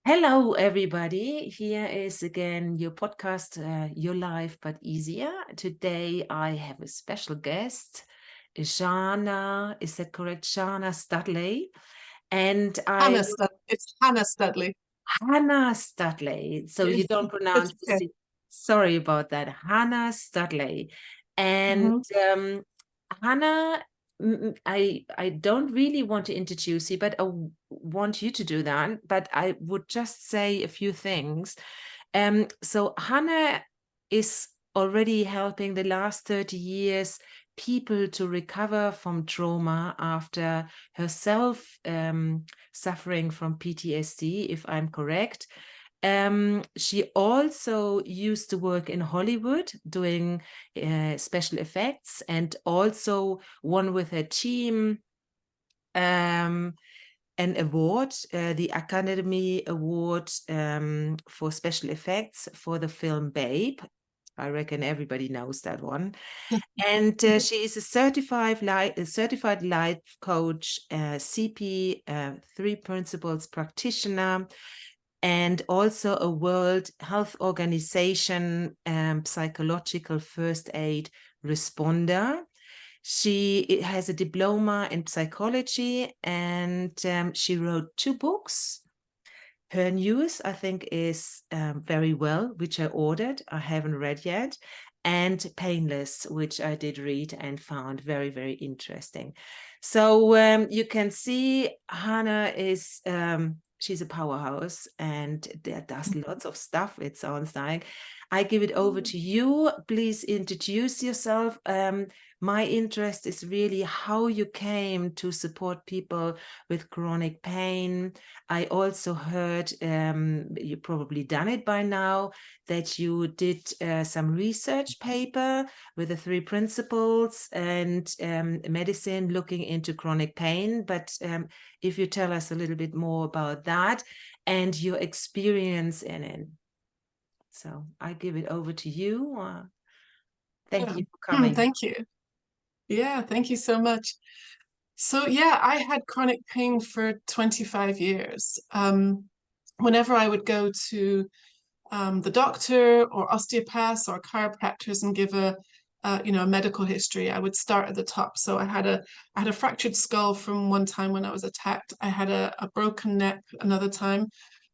Hello, everybody. Here is again your podcast, Your Life But Easier. Today I have a special guest, Shana. Is that correct? Shana Studley. And I, It's Hannah Studley. Hannah Studley. So you don't It's pronounce the okay. C. Sorry about that. Hannah Studley. And Mhm. Hannah, I don't really want to introduce you, but want you to do that. But I would just say a few things. So Hannah is already helping the last 30 years people to recover from trauma after herself suffering from PTSD, if I'm correct. She also used to work in Hollywood doing special effects and also won with her team um, an award, the Academy Award for special effects for the film Babe. I reckon everybody knows that one. And she is a certified life coach, CP, three principles practitioner, and also a World Health Organization psychological first aid responder. She has a diploma in psychology, and she wrote two books. Her news, I think, is very well, which I ordered. I haven't read yet. And Painless, which I did read and found very, very interesting. So you can see Hannah is, she's a powerhouse and does lots of stuff, it sounds like. I give it over to you. Please introduce yourself. My interest is really how you came to support people with chronic pain. I also heard, you probably done it by now, that you did some research paper with the three principles and medicine looking into chronic pain. But if you tell us a little bit more about that and your experience in it. So I give it over to you. Thank Yeah. you for coming. Thank you. Yeah, thank you so much. So yeah, I had chronic pain for 25 years. Whenever I would go to the doctor or osteopaths or chiropractors and give a medical history, I would start at the top. So I had a fractured skull from one time when I was attacked. I had a broken neck another time.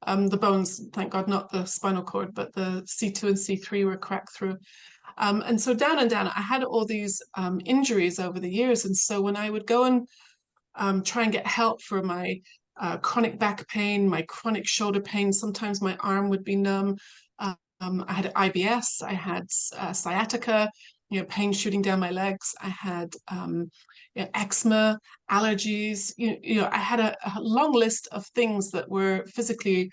The bones, thank God, not the spinal cord, but the C2 and C3 were cracked through. And so down and down, I had all these injuries over the years. And so when I would go and try and get help for my chronic back pain, my chronic shoulder pain. Sometimes my arm would be numb. I had IBS, I had sciatica, pain shooting down my legs. I had eczema, allergies. I had a long list of things that were physically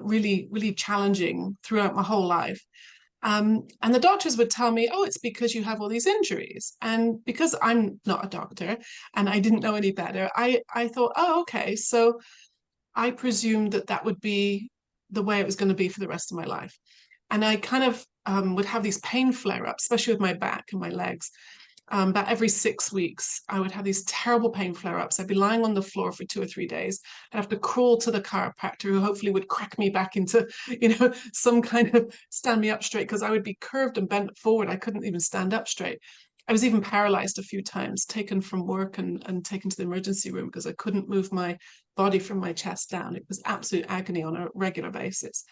really, really challenging throughout my whole life. And the doctors would tell me, oh, it's because you have all these injuries. And because I'm not a doctor and I didn't know any better, I thought, oh, okay. So I presumed that that would be the way it was going to be for the rest of my life. And I kind of would have these pain flare ups, especially with my back and my legs. About every 6 weeks, I would have these terrible pain flare ups. I'd be lying on the floor for 2 or 3 days. I'd have to crawl to the chiropractor who hopefully would crack me back into, some kind of stand me up straight because I would be curved and bent forward. I couldn't even stand up straight. I was even paralyzed a few times, taken from work and taken to the emergency room because I couldn't move my body from my chest down. It was absolute agony on a regular basis.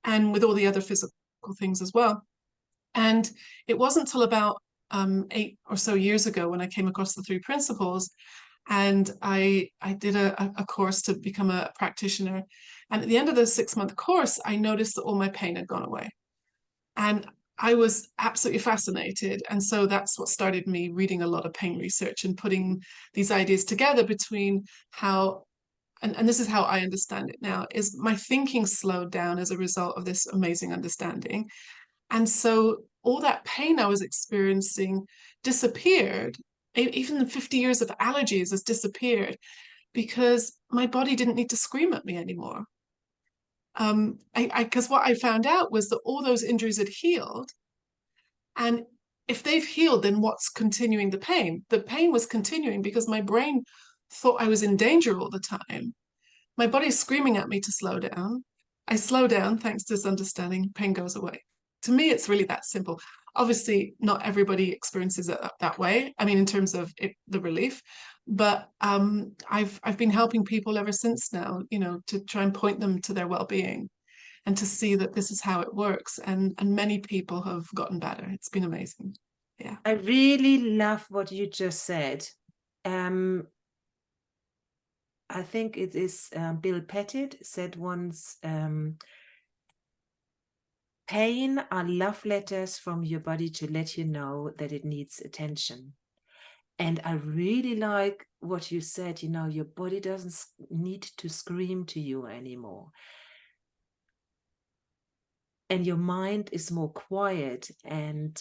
And with all the other physical things as well. And it wasn't until about 8 or so years ago when I came across the three principles and I did a course to become a practitioner. And at the end of the 6 month course, I noticed that all my pain had gone away. And I was absolutely fascinated. And so that's what started me reading a lot of pain research and putting these ideas together between how, and this is how I understand it now, is my thinking slowed down as a result of this amazing understanding. And so all that pain I was experiencing disappeared. Even the 50 years of allergies has disappeared because my body didn't need to scream at me anymore. Because what I found out was that all those injuries had healed. And if they've healed, then what's continuing the pain? The pain was continuing because my brain thought I was in danger all the time. My body's screaming at me to slow down. I slow down thanks to this understanding, pain goes away. To me, it's really that simple. Obviously, not everybody experiences it that way. I mean, in terms of the relief, but I've been helping people ever since now, to try and point them to their well-being and to see that this is how it works. And many people have gotten better. It's been amazing. Yeah. I really love what you just said. I think it is Bill Pettit said once, pain are love letters from your body to let you know that it needs attention. And I really like what you said, your body doesn't need to scream to you anymore. And your mind is more quiet, and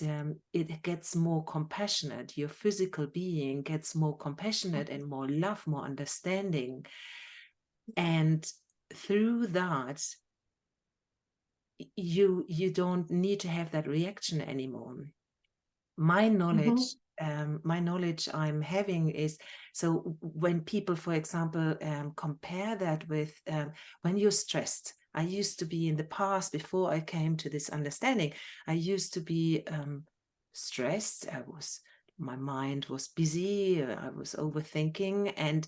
it gets more compassionate. Your physical being gets more compassionate and more love, more understanding. And through that, you don't need to have that reaction anymore. My knowledge, Mm-hmm. my knowledge I'm having is, so when people, for example, compare that with when you're stressed. I used to be in the past, before I came to this understanding, I used to be stressed. My mind was busy. I was overthinking, and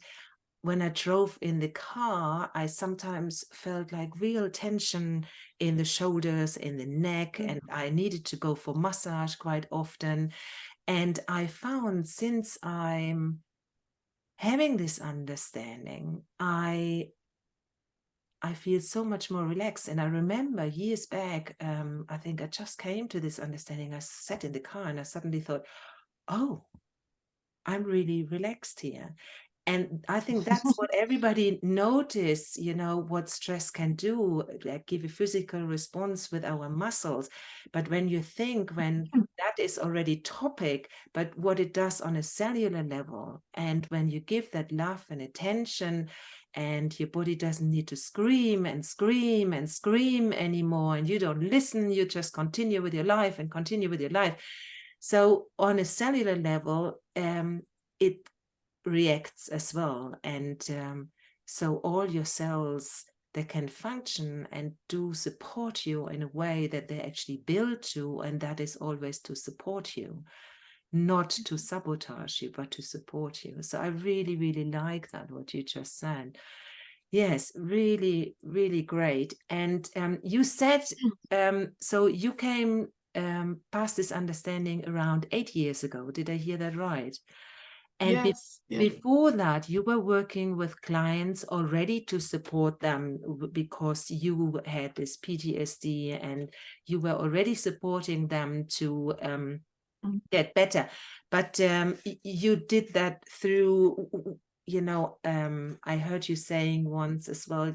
when I drove in the car, I sometimes felt like real tension in the shoulders, in the neck, and I needed to go for massage quite often. And I found, since I'm having this understanding, I feel so much more relaxed. And I remember years back, I think I just came to this understanding. I sat in the car and I suddenly thought, oh, I'm really relaxed here. And I think that's what everybody notice, what stress can do, like give a physical response with our muscles. But when you think, when that is already topic, but what it does on a cellular level, and when you give that love and attention, and your body doesn't need to scream and scream and scream anymore, and you don't listen, you just continue with your life and continue with your life. So on a cellular level, it reacts as well. And so all your cells, they can function and do support you in a way that they actually build to, and that is always to support you, not to sabotage you, but to support you. So I really, really like that, what you just said. Yes, really, really great. And you said, so you came past this understanding around 8 years ago. Did I hear that right? And Yes. Yeah. before that, you were working with clients already to support them because you had this PTSD, and you were already supporting them to get better. But you did that through, I heard you saying once as well,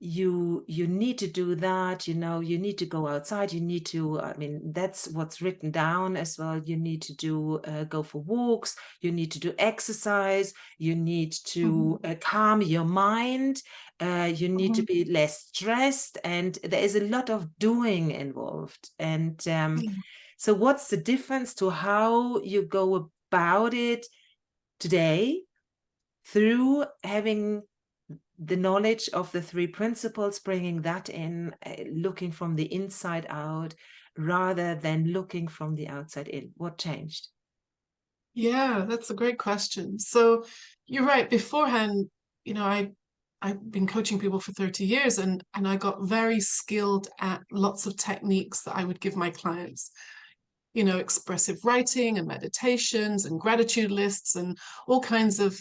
you need to do that, you need to go outside, you need to, I mean, that's what's written down as well. You need to do go for walks, you need to do exercise, you need to Mm-hmm. calm your mind, you need to Mm-hmm. be less stressed, and there is a lot of doing involved. And so what's the difference to how you go about it today, through having the knowledge of the three principles, bringing that in, looking from the inside out rather than looking from the outside in? What changed? Yeah, that's a great question. So you're right. Beforehand, I've been coaching people for 30 years, and I got very skilled at lots of techniques that I would give my clients. Expressive writing and meditations and gratitude lists and all kinds of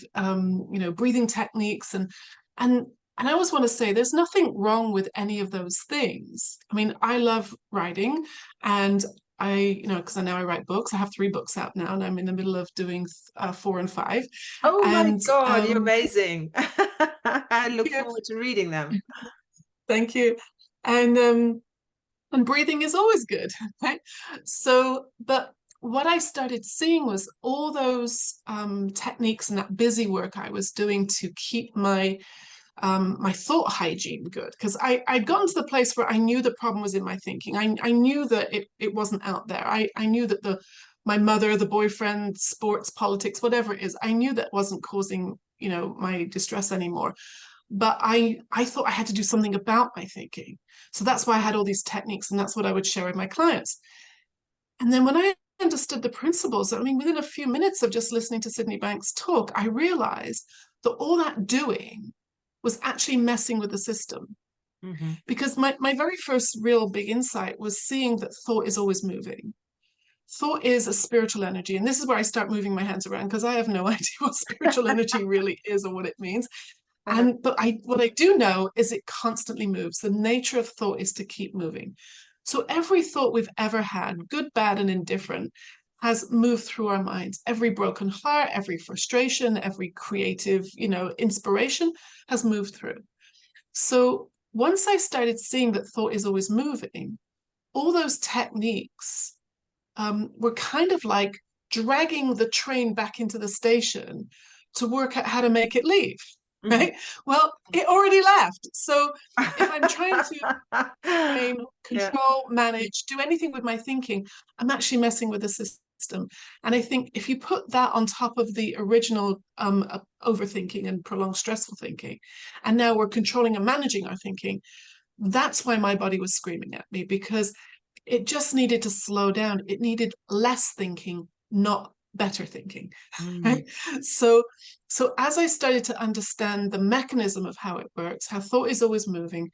breathing techniques and and I always want to say there's nothing wrong with any of those things. I mean, I love writing, and because I know I write books. I have 3 books out now, and I'm in the middle of doing 4 and 5. Oh my And God, you're amazing. I thank look you, forward to reading them. thank you. And breathing is always good, right? So, but what I started seeing was all those techniques and that busy work I was doing to keep my thought hygiene good, because I'd gotten to the place where I knew the problem was in my thinking. I knew that it wasn't out there. I knew that my mother, the boyfriend, sports, politics, whatever it is, I knew that wasn't causing my distress anymore. but I thought I had to do something about my thinking. So that's why I had all these techniques, and that's what I would share with my clients. And then when I understood the principles, I mean, within a few minutes of just listening to Sydney Banks talk, I realized that all that doing was actually messing with the system. Mm-hmm. Because my very first real big insight was seeing that thought is always moving. Thought is a spiritual energy. And this is where I start moving my hands around because I have no idea what spiritual energy really is or what it means. But what I do know is it constantly moves. The nature of thought is to keep moving. So every thought we've ever had, good, bad, and indifferent, has moved through our minds. Every broken heart, every frustration, every creative, inspiration has moved through. So once I started seeing that thought is always moving, all those techniques were kind of like dragging the train back into the station to work out how to make it leave. Mm-hmm. Right. Well, it already left. So if I'm trying to train, Yeah. control, manage, do anything with my thinking, I'm actually messing with the system. And I think if you put that on top of the original overthinking and prolonged stressful thinking, and now we're controlling and managing our thinking, that's why my body was screaming at me, because it just needed to slow down. It needed less thinking, not better thinking. Mm. Right? So, so as I started to understand the mechanism of how it works, how thought is always moving,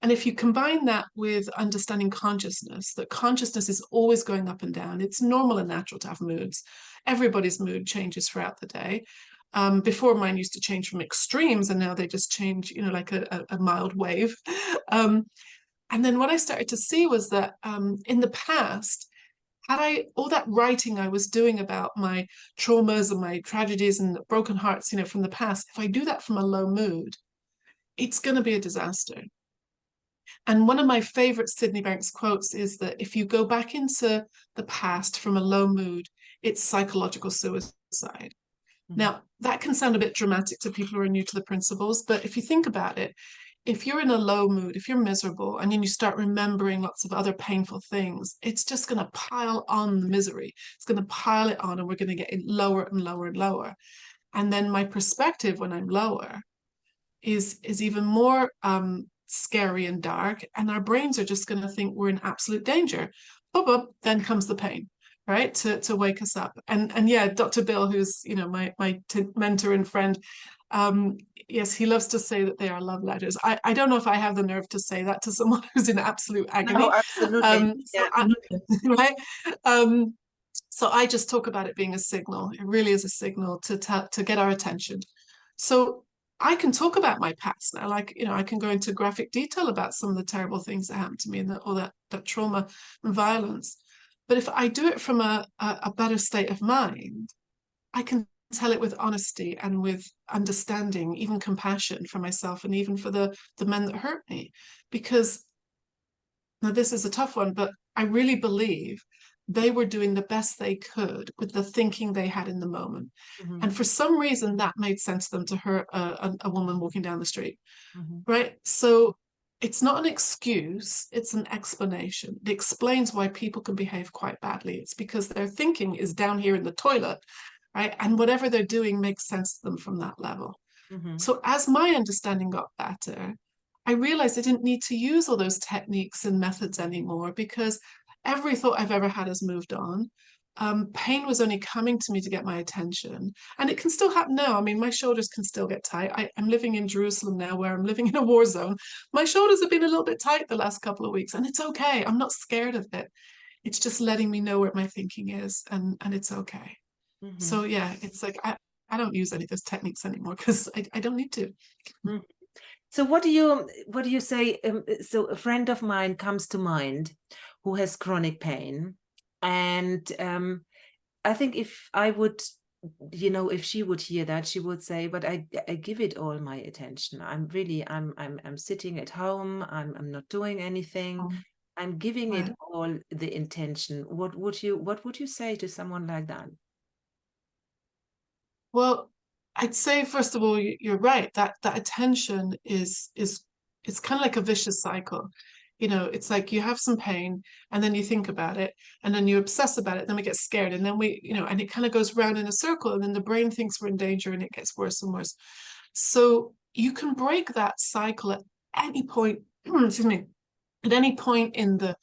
and if you combine that with understanding consciousness, that consciousness is always going up and down, it's normal and natural to have moods. Everybody's mood changes throughout the day. Before, mine used to change from extremes, and now they just change, like a mild wave. Um, and then what I started to see was that in the past, had I all that writing I was doing about my traumas and my tragedies and broken hearts, from the past, if I do that from a low mood, it's going to be a disaster. And one of my favorite Sydney Banks quotes is that if you go back into the past from a low mood, it's psychological suicide. Mm-hmm. Now, that can sound a bit dramatic to people who are new to the principles, but if you think about it, if you're in a low mood, if you're miserable, and then you start remembering lots of other painful things, it's just going to pile on the misery. It's going to pile it on, and we're going to get lower and lower and lower. And then my perspective when I'm lower is even more scary and dark, and our brains are just going to think we're in absolute danger. Then comes the pain, right? To wake us up. And yeah, Dr. Bill, who's my mentor and friend, yes, he loves to say that they are love letters. I don't know if I have the nerve to say that to someone who's in absolute No, agony. absolutely. So Yeah. I, right. Um, so I just talk about it being a signal. It really is a signal to get our attention. So I can talk about my past now. Like, I can go into graphic detail about some of the terrible things that happened to me and all that trauma and violence. But if I do it from a better state of mind, I can tell it with honesty and with understanding, even compassion for myself and even for the men that hurt me. Because now this is a tough one, but I really believe they were doing the best they could with the thinking they had in the moment. Mm-hmm. And for some reason, that made sense to them to hurt a woman walking down the street, Mm-hmm. right? So it's not an excuse, it's an explanation. It explains why people can behave quite badly. It's because their thinking is down here in the toilet, right? And whatever they're doing makes sense to them from that level. Mm-hmm. So as my understanding got better, I realized I didn't need to use all those techniques and methods anymore because every thought I've ever had has moved on. Pain was only coming to me to get my attention. And it can still happen now. I mean, my shoulders can still get tight. I'm living in Jerusalem now where I'm living in a war zone. My shoulders have been a little bit tight the last couple of weeks, and it's okay. I'm not scared of it. It's just letting me know where my thinking is, and it's okay. Mm-hmm. So yeah, it's like I don't use any of those techniques anymore because I don't need to. Mm-hmm. So what do you say? So a friend of mine comes to mind who has chronic pain, and I think if I would, if she would hear that, she would say, "But I give it all my attention. I'm sitting at home. I'm not doing anything. I'm giving it Right. all the intention." What would you say to someone like that? Well, I'd say first of all, you're right. That attention is it's kind of like a vicious cycle. It's like you have some pain and then you think about it and then you obsess about it, then we get scared and then and it kind of goes round in a circle and then the brain thinks we're in danger and it gets worse and worse. So you can break that cycle at any point, excuse me, at any point in the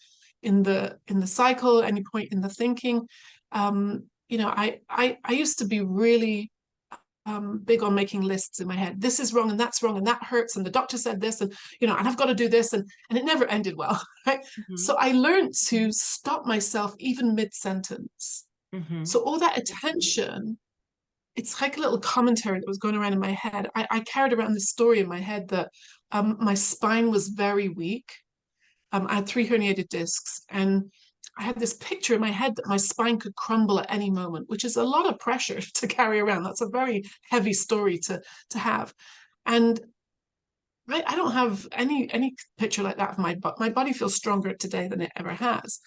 cycle, any point in the thinking. I used to be really big on making lists in my head. This is wrong and that's wrong and that hurts and the doctor said this and and I've got to do this and it never ended well, right? Mhm. So I learned to stop myself even mid-sentence. Mhm. So all that attention, it's like a little commentary that was going around in my head. I carried around this story in my head that my spine was very weak. I had 3 herniated discs, and I had this picture in my head that my spine could crumble at any moment, which is a lot of pressure to carry around. That's a very heavy story to have. And I don't have any picture like that of my body feels stronger today than it ever has.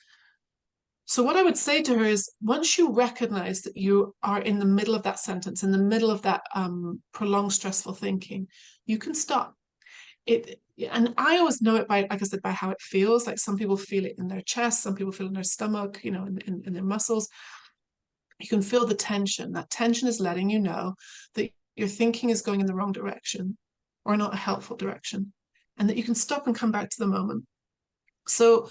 So what I would say to her is, once you recognize that you are in the middle of that sentence, in the middle of that prolonged stressful thinking, you can stop it. And I always know it by, like I said, by how it feels. Like some people feel it in their chest, some people feel it in their stomach, in their muscles. You can feel the tension. That tension is letting you know that your thinking is going in the wrong direction or not a helpful direction, and that you can stop and come back to the moment. So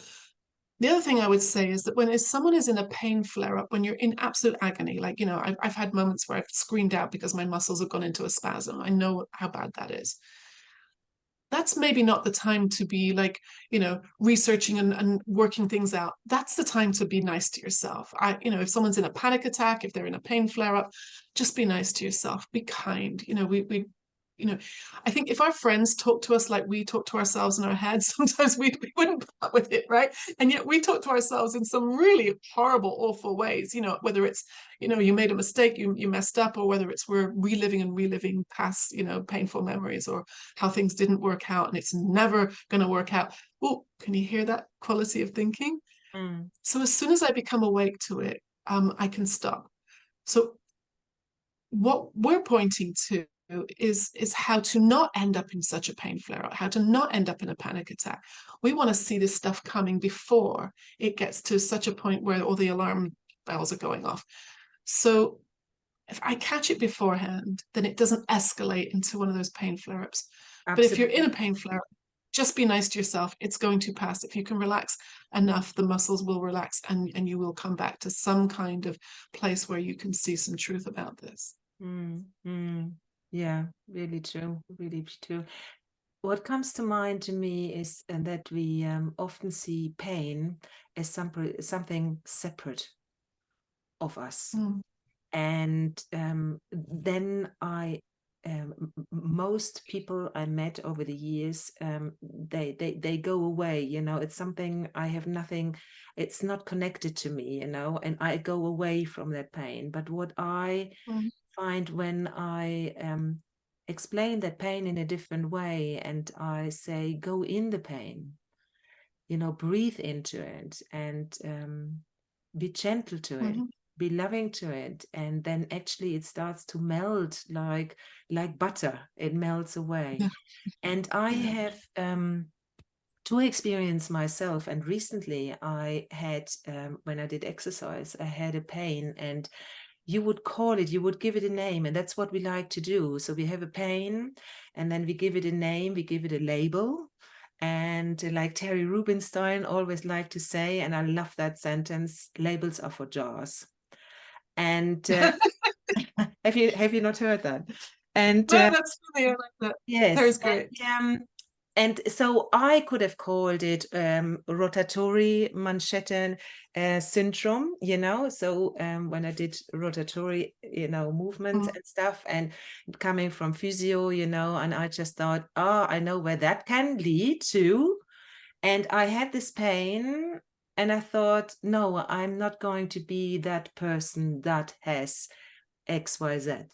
the other thing I would say is that when someone is in a pain flare up, when you're in absolute agony, like, I've had moments where I've screamed out because my muscles have gone into a spasm. I know how bad that is. That's maybe not the time to be like, researching and working things out. That's the time to be nice to yourself. If someone's in a panic attack, if they're in a pain flare up, just be nice to yourself. Be kind. You know, I think if our friends talk to us like we talk to ourselves in our heads, sometimes we wouldn't put up with it, right? And yet we talk to ourselves in some really horrible, awful ways, whether it's, you made a mistake, you messed up, or whether it's we're reliving past, painful memories, or how things didn't work out and it's never going to work out. Oh, can you hear that quality of thinking? Mm. So as soon as I become awake to it, I can stop. So what we're pointing to is how to not end up in such a pain flare up, how to not end up in a panic attack. We want to see this stuff coming before it gets to such a point where all the alarm bells are going off. So if I catch it beforehand, then it doesn't escalate into one of those pain flare ups. But if you're in a Absolutely. pain flare up, just be nice to yourself. It's going to pass. If you can relax enough, the muscles will relax and you will come back to some kind of place where you can see some truth about this. Mm. Mm. Yeah, really true. Really true. What comes to mind to me is that we often see pain as something separate of us. Mm, And then most people I met over the years, they go away. It's something I have nothing. It's not connected to me. And I go away from that pain. But what I mm, find when I explain that pain in a different way, and I say, go in the pain, breathe into it, and be gentle to it, mhm. be loving to it, and then actually it starts to melt like butter. It melts away. Yeah, And I yeah. have to experience myself. And recently I had, when I did exercise, I had a pain, and you would call it, you would give it a name, and that's what we like to do. So we have a pain, and then we give it a name, we give it a label. And like Terry Rubinstein always liked to say, and I love that sentence, labels are for jars. And have you not heard that? And Well, that's funny. I like that. yes, Terry's great. and so I could have called it rotatory Manhattan syndrome, So when I did rotatory, movements Mm, and stuff, and coming from physio, and I just thought, oh, I know where that can lead to. And I had this pain, and I thought, no, I'm not going to be that person that has XYZ.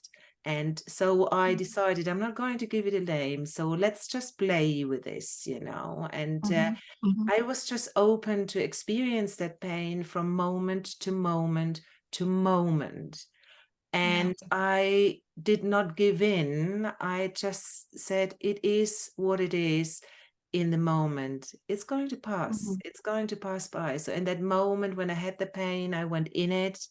And so I mm, decided I'm not going to give it a name. So let's just play with this, And mhm, mhm. I was just open to experience that pain from moment to moment to moment. Yeah. And I did not give in. I just said, it is what it is in the moment. It's going to pass. Mhm, It's going to pass by. So in that moment when I had the pain, I went in it.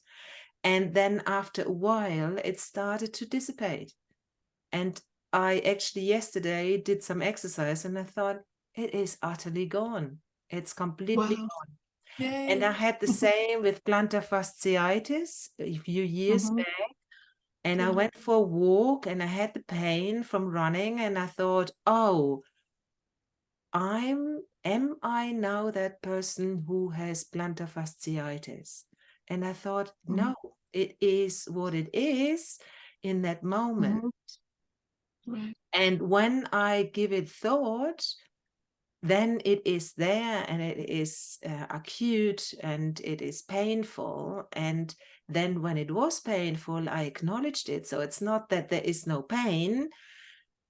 And then after a while, it started to dissipate. And I actually yesterday did some exercise and I thought it is utterly gone. It's completely Wow. gone. And I Yay. had the same with plantar fasciitis a few years Hmm. back. And I Yeah. went for a walk and I had the pain from running and I thought, oh, am I now that person who has plantar fasciitis? And I thought, Hmm. no, it is what it is in that moment. Hmm. Right. And when I give it thought, then it is there and it is acute and it is painful. And then when it was painful, I acknowledged it. So it's not that there is no pain,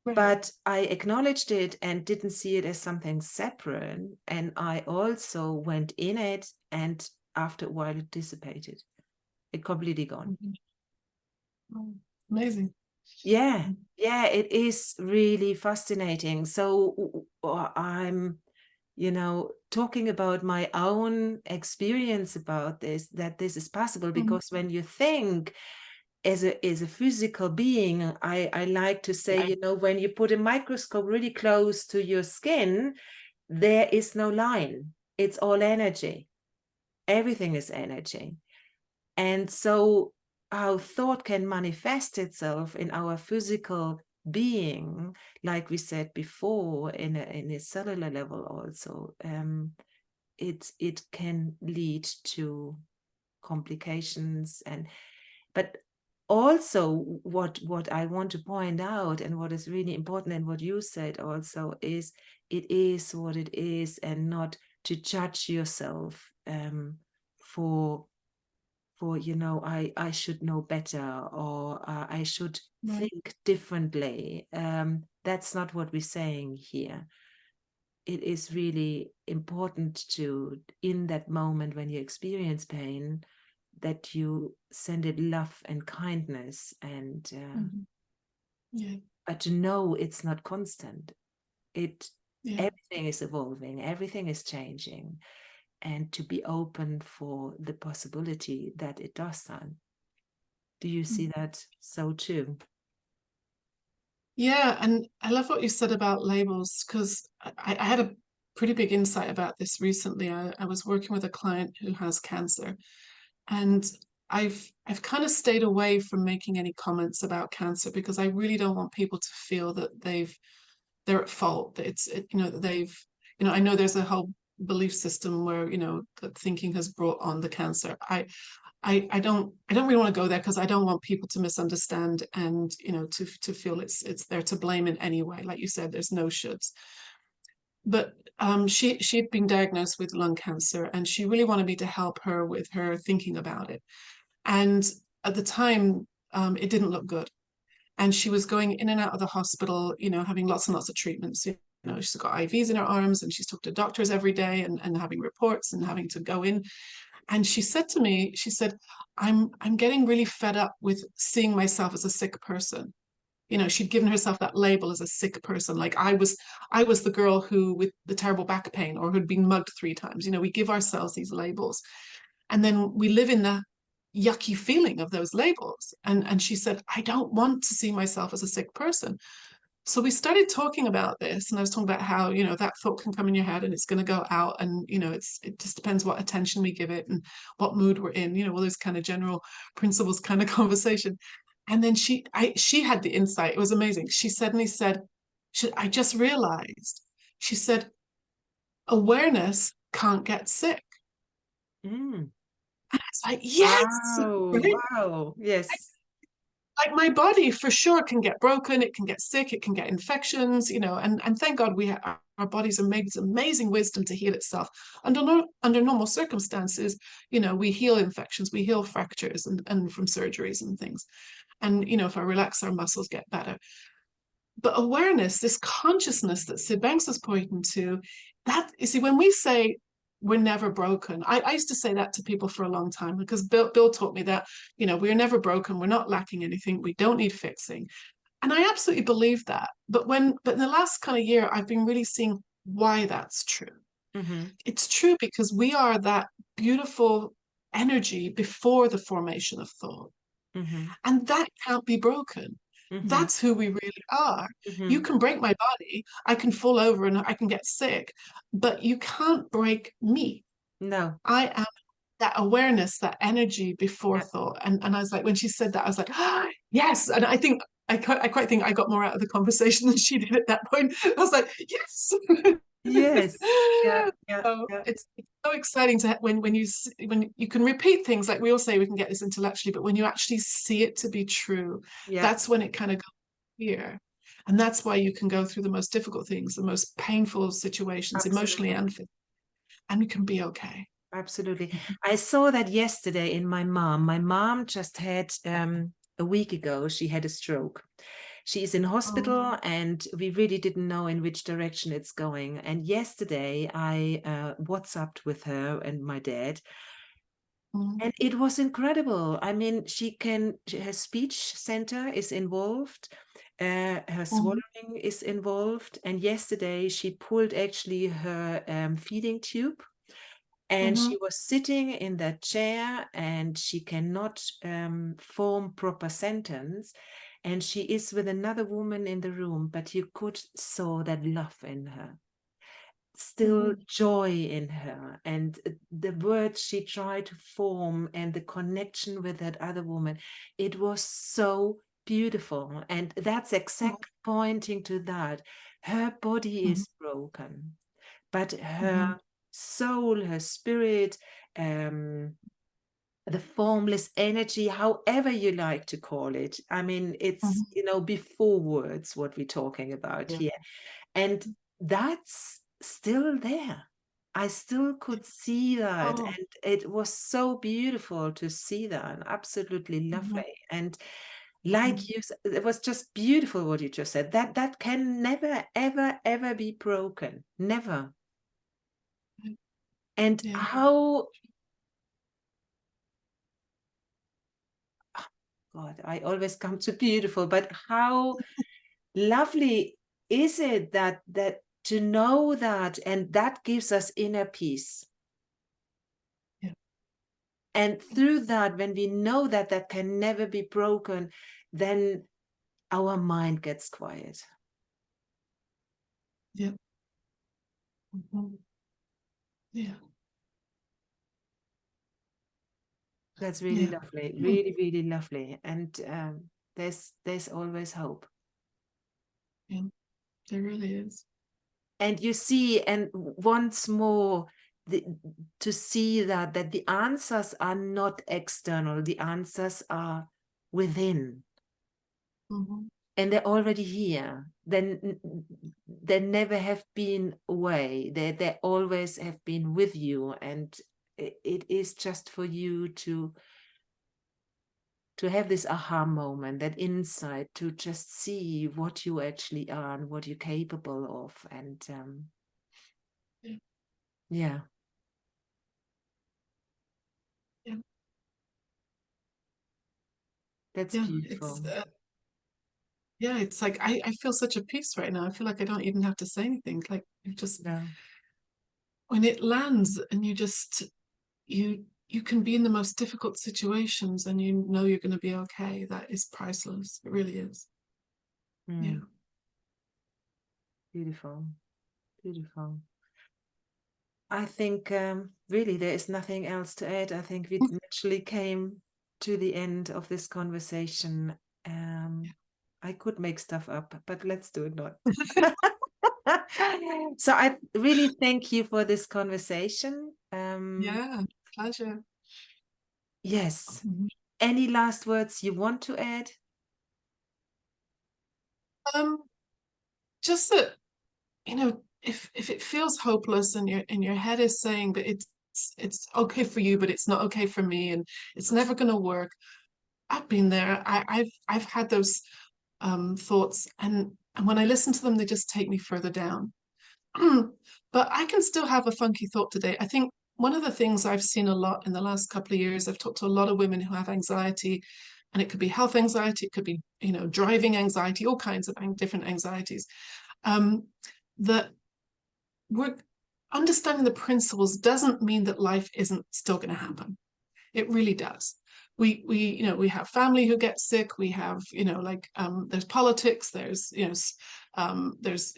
Right. but I acknowledged it and didn't see it as something separate. And I also went in it, and after a while, it dissipated. It completely gone. Mhm. Oh, amazing. Yeah, yeah, it is really fascinating. So I'm, talking about my own experience about this, that this is possible, Mhm. because when you think as a physical being, I like to say, Right. when you put a microscope really close to your skin, there is no line. It's all energy. Everything is energy. And so how thought can manifest itself in our physical being, like we said before, in a cellular level also, it can lead to complications. But also what I want to point out, and what is really important, and what you said also, is it is what it is, and not to judge yourself for I should know better, or I should Right. think differently. That's not what we're saying here. It is really important to, in that moment when you experience pain, that you send it love and kindness, and Mhm. Yeah. but to know it's not constant. It Yeah. Everything is evolving, everything is changing, and to be open for the possibility that it does that. Do you see Mhm. that so too? Yeah, and I love what you said about labels because I had a pretty big insight about this recently. I was working with a client who has cancer, and I've kind of stayed away from making any comments about cancer because I really don't want people to feel that they're at fault. That that they've I know there's a whole belief system where that thinking has brought on the cancer. I don't really want to go there because I don't want people to misunderstand and to feel it's they're to blame in any way. Like you said, there's no shoulds. But she'd been diagnosed with lung cancer, and she really wanted me to help her with her thinking about it. And at the time, it didn't look good, and she was going in and out of the hospital, having lots and lots of treatments. She's got IVs in her arms, and she's talking to doctors every day, and having reports and having to go in. And she said to me, she said, I'm getting really fed up with seeing myself as a sick person. She'd given herself that label as a sick person. Like I was the girl who with the terrible back pain or who'd been mugged 3 times. We give ourselves these labels. And then we live in the yucky feeling of those labels. And she said, I don't want to see myself as a sick person. So we started talking about this, and I was talking about how, that thought can come in your head and it's going to go out, and, it just depends what attention we give it and what mood we're in, all those kind of general principles kind of conversation. And then she had the insight. It was amazing. She suddenly said, I just realized, she said, awareness can't get sick. Mm. It's like, yes, Wow, right? wow, yes. Like my body for sure can get broken, it can get sick, it can get infections, and thank God our bodies are made with amazing wisdom to heal itself. Under normal circumstances, we heal infections, we heal fractures and from surgeries and things. And if I relax, our muscles get better. But awareness, this consciousness that Sid Banks is pointing to, that you see, when we say we're never broken, I used to say that to people for a long time because Bill taught me that, we're never broken, we're not lacking anything, we don't need fixing. And I absolutely believe that. But in the last kind of year, I've been really seeing why that's true. Mm-hmm, It's true because we are that beautiful energy before the formation of thought. mm-hmm, And that can't be broken. Mm-hmm. That's who we really are. You Mm-hmm. can break my body, I can fall over and I can get sick, but you can't break me. No. I am that awareness, that energy before Yeah. thought. And I was like, when she said that, I was like, ah, yes. And I think I quite think I got more out of the conversation than she did at that point. I was like, yes. Yes. Yeah. Yeah. So Yeah. it's so exciting to when you can repeat things, like we all say we can get this intellectually, but when you actually see it to be true, Yeah. that's when it kind of goes here. And that's why you can go through the most difficult things, the most painful situations, emotionally Absolutely. and physically, and you can be okay. Absolutely. I saw that yesterday in my mom. My mom just had a week ago, she had a stroke. She is in Oh, hospital and we really didn't know in which direction it's going. And yesterday I WhatsApped with her and my dad, mm, and it was incredible. I mean, her speech center is involved, her mm, swallowing is involved. And yesterday she pulled actually her feeding tube, and mhm, she was sitting in that chair and she cannot form proper sentence, and she is with another woman in the room, but you could saw that love in her, still mhm, joy in her, and the words she tried to form and the connection with that other woman, it was so beautiful. And that's mhm, exactly pointing to that. Her body mhm, is broken, but her mhm, soul, her spirit, the formless energy, however you like to call it. I mean, it's, mhm. before words, what we're talking about Yeah. here. And that's still there. I still Yeah. could see that. Oh, And it was so beautiful to see that. Absolutely mhm, lovely. And mhm. like it was just beautiful what you just said. That can never, ever, ever be broken. Never. And Yeah. how, God, I always come to beautiful, but how lovely is it that to know that, and that gives us inner peace. Yeah. And through that, when we know that that can never be broken, then our mind gets quiet. Yeah. Mhm. Yeah. That's really Yeah. lovely, Mm. really, really lovely. And there's always hope. Yeah. There really is. And you see, and once more, the, to see that the answers are not external, the answers are within, Mhm. and they're already here. Then they never have been away. They always have been with you, and it is just for you to have this aha moment, that insight, to just see what you actually are and what you're capable of. And Yeah. yeah, Yeah. that's Yeah. It's beautiful. yeah, it's like I feel such a peace right now. I feel like I don't even have to say anything. Like you just No. when it lands and you can be in the most difficult situations and you know you're going to be okay. That is priceless. It really is. Yeah. Mm, beautiful, beautiful. I think really there is nothing else to add. I think we naturally came to the end of this conversation. Um, I could make stuff up, but let's do it not. So I really thank you for this conversation. Yeah. Pleasure. Yes. Mhm. Any last words you want to add? Um, just that, if it feels hopeless and your head is saying, but it's okay for you, but it's not okay for me, and it's never gonna work. I've been there. I've had those thoughts, and when I listen to them, they just take me further down. But I can still have a funky thought today. I think one of the things I've seen a lot in the last couple of years, I've talked to a lot of women who have anxiety, and it could be health anxiety, it could be, driving anxiety, all kinds of different anxieties. Um, that we're understanding the principles doesn't mean that life isn't still going to happen. It really does. we have family who get sick. We have, like, there's politics, there's, there's,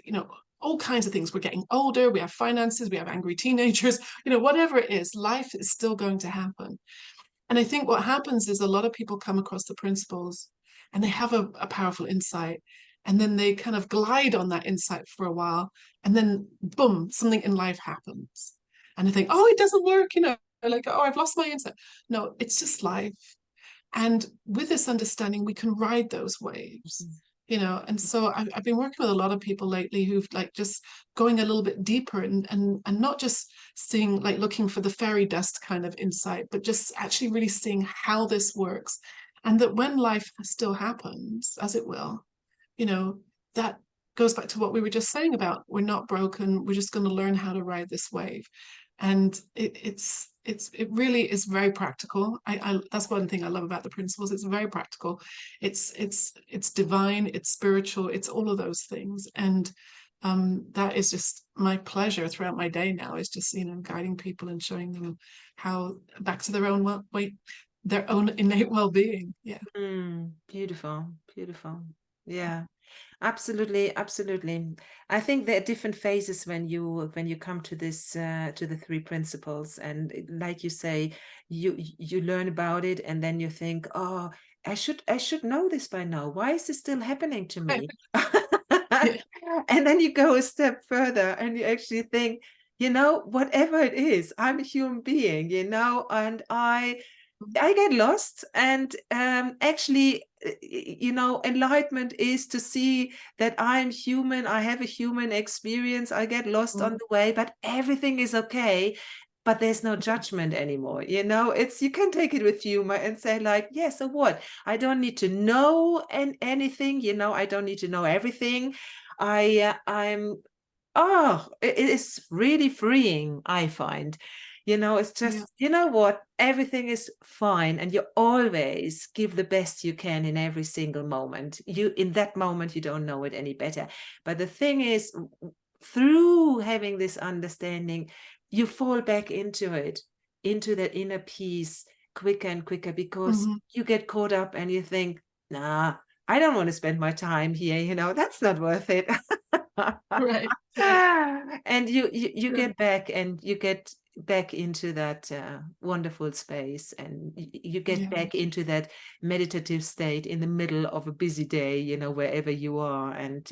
all kinds of things. We're getting older, we have finances, we have angry teenagers, whatever it is, life is still going to happen. And I think what happens is a lot of people come across the principles and they have a powerful insight. And then they kind of glide on that insight for a while. And then, boom, something in life happens. And they think, oh, it doesn't work, like, oh, I've lost my insight. No, it's just life. And with this understanding, we can ride those waves, And so I've been working with a lot of people lately who've like just going a little bit deeper and not just seeing, like, looking for the fairy dust kind of insight, but just actually really seeing how this works. And that when life still happens, as it will, that goes back to what we were just saying about we're not broken, we're just going to learn how to ride this wave. And it really is very practical. I that's one thing I love about the principles. It's very practical. It's divine, it's spiritual, it's all of those things. And that is just my pleasure throughout my day now, is just, guiding people and showing them how back to their own way, their own innate well-being. Yeah. Beautiful, beautiful. Yeah. Absolutely, absolutely. I think there are different phases when you come to this to the three principles, and like you say, you learn about it, and then you think, oh, I should know this by now. Why is this still happening to me? Yeah. And then you go a step further, and you actually think, whatever it is, I'm a human being, and I get lost, and actually, enlightenment is to see that I'm human. I have a human experience. I get lost on the way, but everything is okay. But there's no judgment anymore. It's, you can take it with humor and say, like, yeah, so what? I don't need to know anything. I don't need to know everything. It is really freeing, I find. It's Yeah. just, what? Everything is fine, and you always give the best you can in every single moment. In that moment, you don't know it any better. But the thing is, through having this understanding, you fall back into it, into that inner peace quicker and quicker, because you get caught up and you think, nah, I don't want to spend my time here. That's not worth it. Right. Right. And you Yeah. get back, and you get back into that wonderful space, and you get Yeah. back into that meditative state in the middle of a busy day, wherever you are. And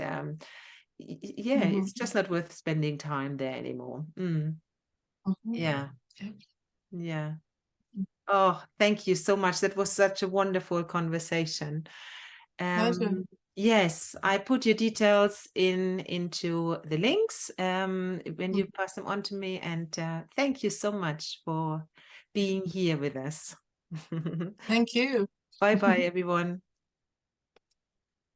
yeah, it's just not worth spending time there anymore. Yeah. Yeah. Yeah. Oh, thank you so much. That was such a wonderful conversation. Pleasure. Yes, I put your details into the links when you pass them on to me. And thank you so much for being here with us. Thank you. Bye bye, everyone.